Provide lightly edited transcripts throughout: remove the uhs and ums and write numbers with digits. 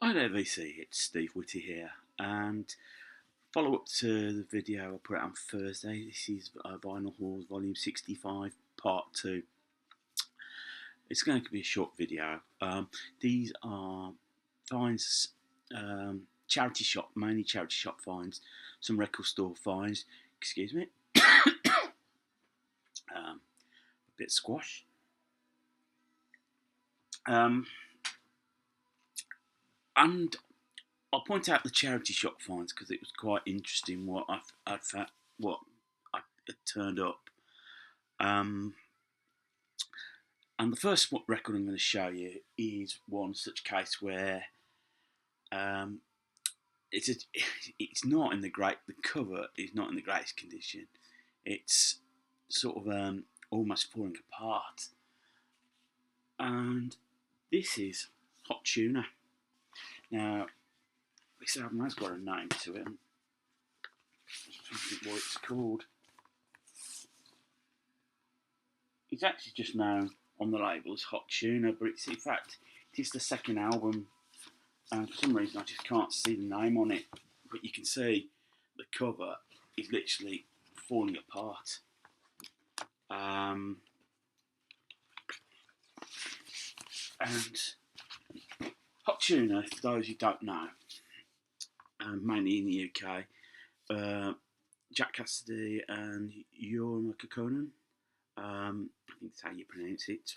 Hi there VC, it's Steve Whitty here, and follow up to the video I put out on Thursday. This is Vinyl Halls Volume 65 Part 2. It's going to be a short video. These are finds, charity shop, mainly charity shop finds, some record store finds, excuse me, a bit squash. And I'll point out the charity shop finds because it was quite interesting what I'd found, what I had turned up. And the first record I'm going to show you is one such case where it's not in the cover is not in the greatest condition. It's sort of almost falling apart. And this is Hot Tuna. Now, this album has got a name to it. I'm trying to think what it's called. It's actually just known on the label as Hot Tuna, but it's in fact it is the second album. And for some reason, I just can't see the name on it. But you can see the cover is literally falling apart. And Hot Tuna, for those who don't know, mainly in the UK, Jack Cassidy and Jorma Kaukonen, I think that's how you pronounce it,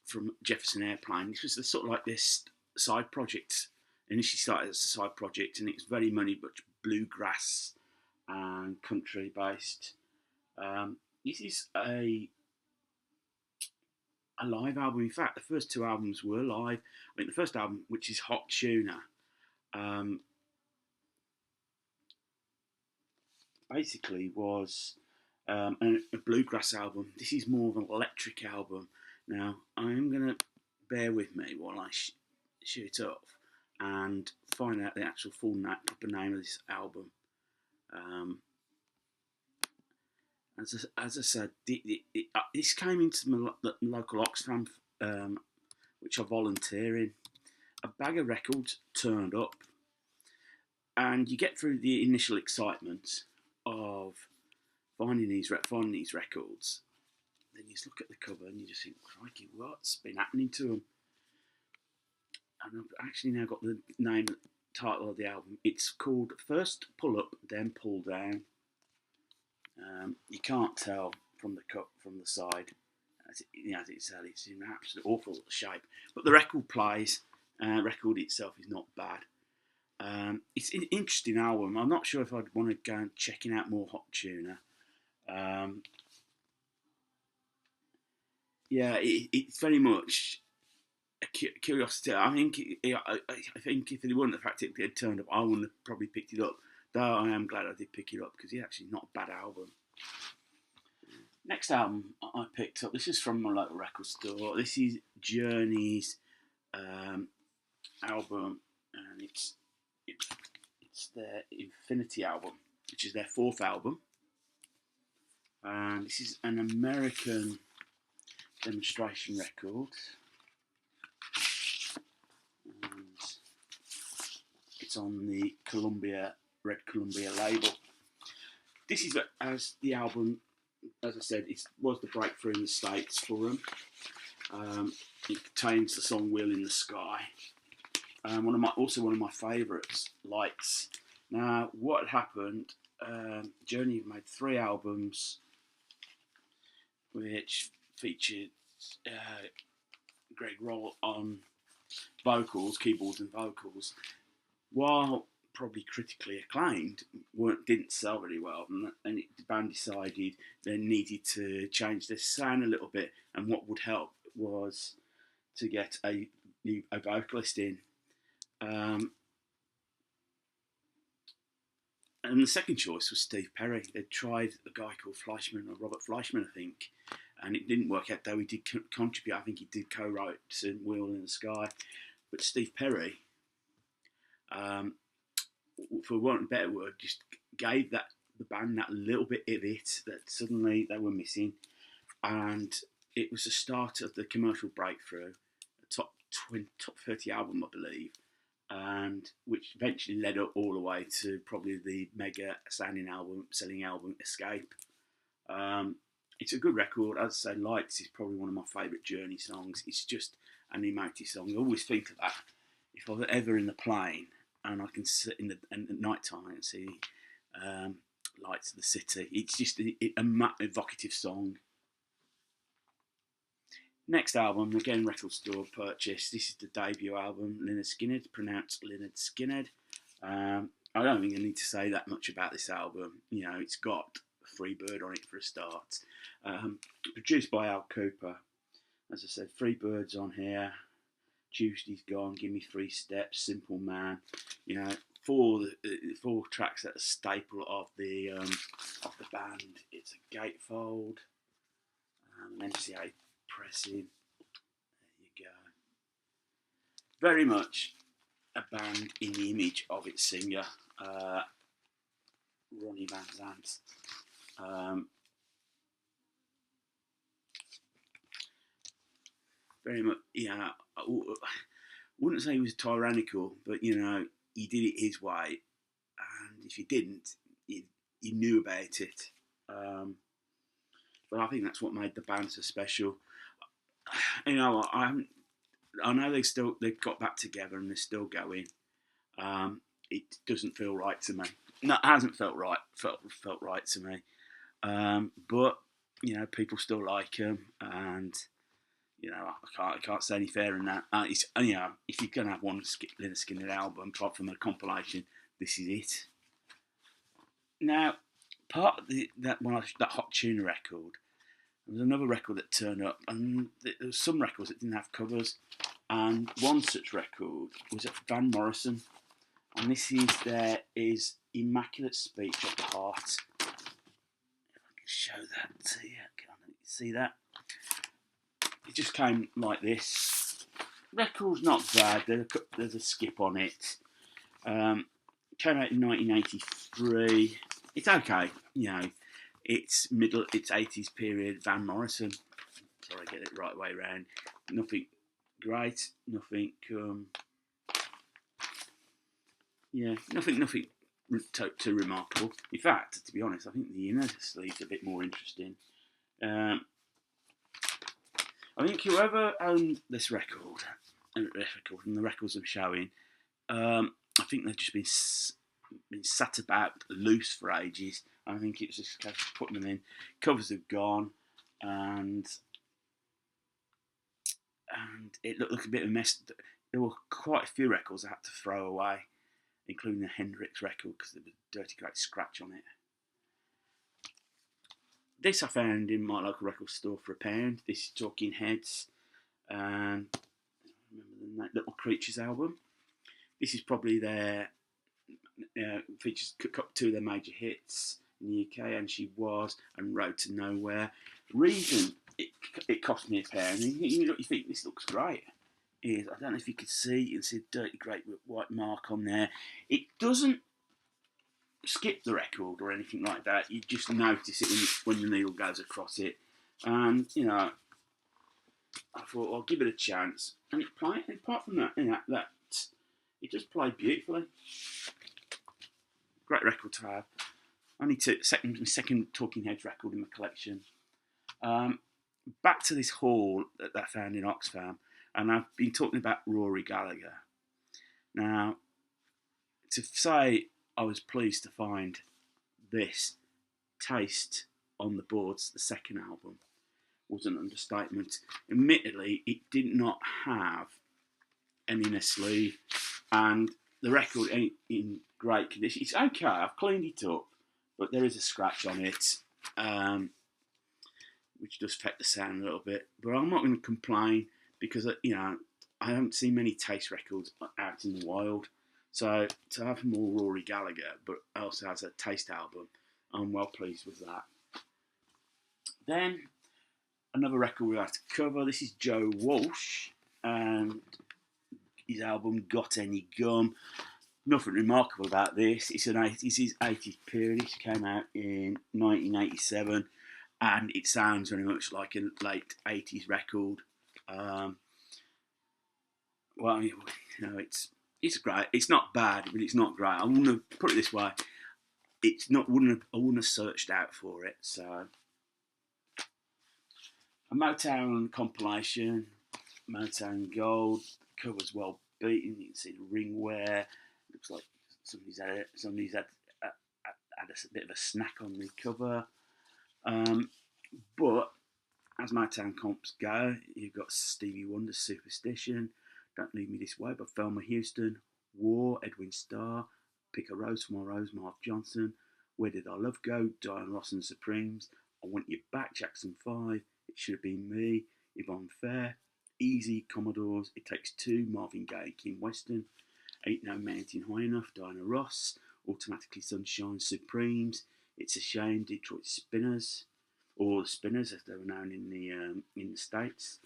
from Jefferson Airplane. This was sort of like this side project. Initially started as a side project, and it's very much bluegrass and country based. This is a live album. In fact, the first two albums were live. I think the first album, which is Hot Tuna, basically was a bluegrass album. This is more of an electric album. Now, I'm going to bear with me while I shoot it up and find out the actual proper name of this album. As I said, this came into the local Oxfam, which I volunteer in. A bag of records turned up, and you get through the initial excitement of finding these records. Then you just look at the cover and you just think, crikey, what's been happening to them? And I've actually now got the title of the album. It's called First Pull Up, Then Pull Down. You can't tell from the side. As it said, it's in an absolute awful shape. But the record plays. Record itself is not bad. It's an interesting album. I'm not sure if I'd want to go and checking out more Hot Tuna. It's very much a curiosity. I think if it wasn't the fact it had turned up, I wouldn't have probably picked it up. Though I am glad I did pick it up because it's actually not a bad album. Next album I picked up. This is from my local record store. This is Journey's album, and it's their Infinity album, which is their fourth album. And this is an American demonstration record, and it's on the Red Columbia label. This is as the album, as I said, it was the breakthrough in the States for them. It contains the song "Wheel in the Sky," one of my favourites, "Lights." Now, what had happened? Journey made 3 albums, which featured Greg Roll on vocals, keyboards and vocals, while probably critically acclaimed, didn't sell very well, and the band decided they needed to change their sound a little bit, and what would help was to get a vocalist in. And the second choice was Steve Perry. They'd tried a guy called Robert Fleischman, I think, and it didn't work out, though he did contribute. I think he did co-write "Wheel in the Sky." But Steve Perry, for want of a better word, just gave the band that little bit of it that suddenly they were missing. And it was the start of the commercial breakthrough, a top top 30 album, I believe, and which eventually led up all the way to probably the mega selling album Escape. It's a good record. As I say, Lights is probably one of my favourite Journey songs. It's just an emotive song. I always think of that if I'm ever in the plane and I can sit at night time and see Lights of the City. It's just an evocative song. Next album, again, record store purchase. This is the debut album, Lynyrd Skynyrd, pronounced Lynyrd Skynyrd. I don't think I need to say that much about this album. You know, it's got Freebird on it for a start. Produced by Al Cooper. As I said, Freebird's on here. Tuesday's Gone, Give Me 3 Steps, Simple Man. You know, four tracks that are staple of the band. It's a gatefold, an MCA pressing. There you go. Very much a band in the image of its singer, Ronnie Van Zant. Very much, yeah. I wouldn't say he was tyrannical, but you know, he did it his way, and if he didn't, he knew about it. But I think that's what made the band so special. You know, I know they've got back together and they're still going. It doesn't feel right to me. No, it hasn't felt right to me. But you know, people still like them, and you know, I can't say any fairer than that. It's, you know, if you're gonna have one Lynyrd Skynyrd album, apart from a compilation, this is it. Now, part of that Hot Tuna record, there was another record that turned up, and there was some records that didn't have covers, and one such record was at Van Morrison, and this is Immaculate Speech of the Heart. If I can show that to you, can you see that? It just came like this. Record's not bad. There's a skip on it. Came out in 1983. It's okay, you know. It's 80s period Van Morrison. Sorry, I get it right way round. Nothing great. Nothing. Nothing too remarkable. In fact, to be honest, I think the inner sleeve's a bit more interesting. I think whoever owned this record and the records I'm showing, I think they've just been sat about loose for ages. I think it's just a case of putting them in. Covers have gone, and it looked like a bit of a mess. There were quite a few records I had to throw away, including the Hendrix record because there was a dirty great scratch on it. This I found in my local record store for £1. This is Talking Heads, and I remember the Little Creatures album. This is probably their features two of their major hits in the UK, and She Was and Road to Nowhere. The reason it cost me £1, and you think this looks great, is I don't know if you could see, you can see a dirty great white mark on there. It doesn't skip the record or anything like that. You just notice it when the needle goes across it, and you know, I thought I'll give it a chance, and it played. Apart from that, that it just played beautifully. Great record to have. Only second Talking Heads record in my collection. Back to this haul that I found in Oxfam, and I've been talking about Rory Gallagher. Now, to say I was pleased to find this Taste on the boards, the second album, was an understatement. Admittedly, it did not have an inner sleeve, and the record ain't in great condition. It's okay, I've cleaned it up, but there is a scratch on it, which does affect the sound a little bit. But I'm not going to complain because, you know, I haven't seen many Taste records out in the wild. So to have more Rory Gallagher, but also has a Taste album, I'm well pleased with that. Then another record we have to cover. This is Joe Walsh and his album Got Any Gum. Nothing remarkable about this. It's his 80s period. It came out in 1987, and it sounds very much like a late 80s record. well, you know, it's great. It's not bad, but it's not great. I wouldn't have, put it this way. It's not. I wouldn't have searched out for it. So a Motown compilation, Motown Gold, cover's well beaten. You can see the ring wear. Looks like somebody's had a bit of a snack on the cover. But as Motown comps go, you've got Stevie Wonder's Superstition, Don't Leave Me This Way by Thelma Houston, War, Edwin Starr, Pick a Rose for My Rose, Marv Johnson, Where Did Our Love Go, Diana Ross and Supremes, I Want You Back, Jackson 5, It Should Have Been Me, Yvonne Fair, Easy, Commodores, It Takes Two, Marvin Gaye, Kim Weston, Ain't No Mountain High Enough, Diana Ross, Automatically Sunshine, Supremes, It's a Shame, Detroit Spinners, or the Spinners as they were known in the States.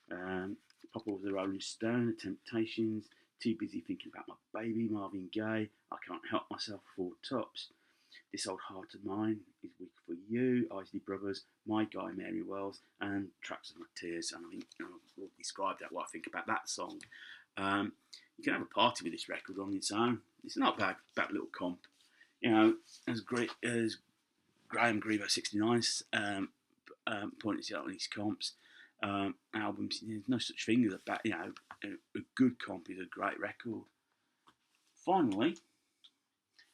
Papa was the Rolling Stone, The Temptations, Too Busy Thinking About My Baby, Marvin Gaye, I Can't Help Myself, Four Tops, This Old Heart of Mine Is Weak for You, Isley Brothers, My Guy, Mary Wells, and Tracks of My Tears. And I think I'll describe that, what I think about that song. You can have a party with this record on its own. It's not a bad little comp. You know, as great as Graham Greebo 69's pointed out on his comps, albums. There's no such thing as a good comp is a great record. Finally,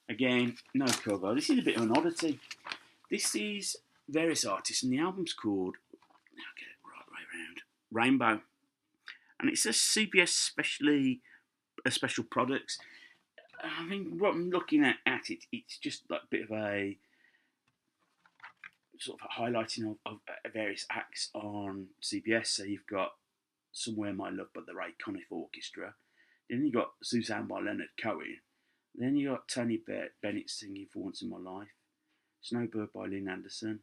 again, no cover. This is a bit of an oddity. This is various artists, and the album's called, I'll get it right way around, Rainbow, and it says CBS special products. I mean, what I'm looking at it's just like a bit of a sort of highlighting of various acts on CBS. So you've got Somewhere My Love by the Ray Conniff Orchestra. Then you've got Suzanne by Leonard Cohen. Then you've got Tony Bennett singing For Once in My Life. Snowbird by Lynn Anderson.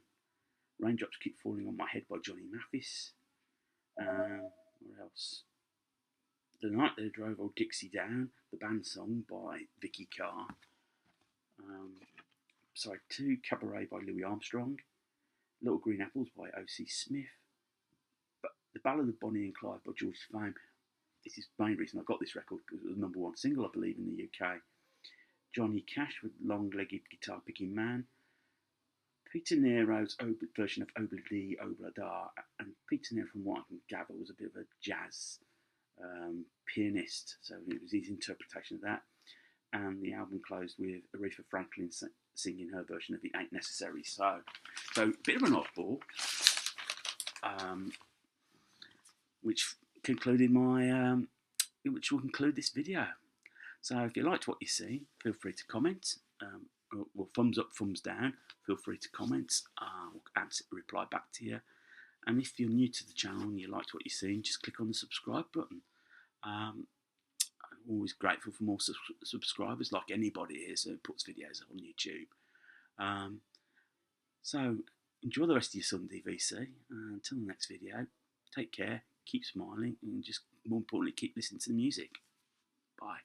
Raindrops Keep Falling on My Head by Johnny Mathis. What else? The Night They Drove Old Dixie Down, the band song by Vicky Carr. Two Cabaret by Louis Armstrong. Little Green Apples by O.C. Smith. But The Ballad of Bonnie and Clyde by George Fame. This is the main reason I got this record, because it was the #1 single, I believe, in the UK. Johnny Cash with Long-Legged Guitar Picking Man. Peter Nero's version of Obla Dee Obla Da, and Peter Nero, from what I can gather, was a bit of a jazz pianist, so it was his interpretation of that. And the album closed with Aretha Franklin singing her version of It Ain't Necessary. So a bit of an oddball, which concluded which will conclude this video. So if you liked what you see, feel free to comment. Well, thumbs up, thumbs down. Feel free to comment. We'll reply back to you. And if you're new to the channel and you liked what you've seen, just click on the subscribe button. I'm always grateful for more subscribers, like anybody here who puts videos on YouTube. So enjoy the rest of your Sunday, VC. Until the next video, take care, keep smiling, and just more importantly, keep listening to the music. Bye.